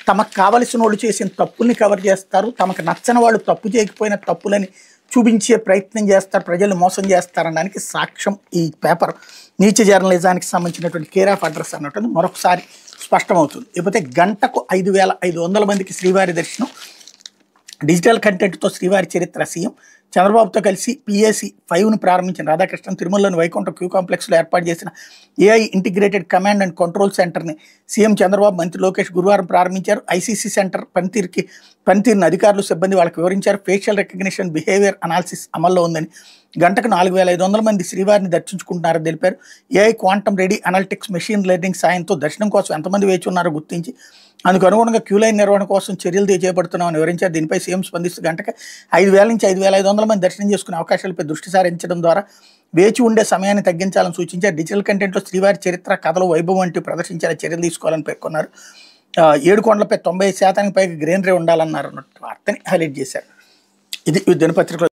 తమకు కావలసిన వాళ్ళు చేసిన తప్పుల్ని కవర్ చేస్తారు, తమకు నచ్చని వాళ్ళు తప్పు చేయకపోయిన తప్పులని చూపించే ప్రయత్నం చేస్తారు, ప్రజలు మోసం చేస్తారనడానికి సాక్ష్యం ఈ పేపర్. నీచ జర్నలిజానికి సంబంధించినటువంటి కేర్ ఆఫ్ అడ్రస్ అన్నట్టు మరొకసారి స్పష్టమవుతుంది. లేకపోతే గంటకు 5,500 మందికి శ్రీవారి దర్శనం, డిజిటల్ కంటెంట్తో శ్రీవారి చరిత్ర. సీఎం చంద్రబాబుతో కలిసి PAC 5ను ప్రారంభించిన రాధాకృష్ణన్ తిరుమలలోని వైకుంఠ క్యూ కాంప్లెక్స్లో ఏర్పాటు చేసిన AI integrated command and control సెంటర్ని సీఎం చంద్రబాబు, మంత్రి లోకేష్ గురువారం ప్రారంభించారు. ICC సెంటర్ పనితీరుని అధికారులు, సిబ్బంది వాళ్ళకి వివరించారు. ఫేషియల్ రికగ్నిషన్, బిహేవియర్ అనాలిసిస్ అమల్లో ఉందని, గంటకు 4,500 మంది శ్రీవారిని దర్శించుకుంటున్నారని తెలిపారు. AI quantum ready analytics, machine learning సాయంతో దర్శనం కోసం ఎంతమంది వేచి ఉన్నారో గుర్తించి అందుకు అనుగుణంగా క్యూ లైన్ నిర్వహణ కోసం చర్యలు చేపడుతున్నామని వివరించారు. దీనిపై సీఎం స్పందిస్తూ గంటకు 5,000 నుంచి 5,500 మంది దర్శనం చేసుకునే అవకాశాలపై దృష్టి సారించడం ద్వారా వేచి ఉండే సమయాన్ని తగ్గించాలని సూచించారు. డిజిటల్ కంటెంట్లో శ్రీవారి చరిత్ర, కథలు, వైభవం వంటివి ప్రదర్శించేలా చర్యలు తీసుకోవాలని పేర్కొన్నారు. 7 కొండలపై 90% పైగా గ్రీనరీ ఉండాలన్నారు అన్నట్టు వార్తని హైలైట్ చేశారు. ఇది దినపత్రికలో.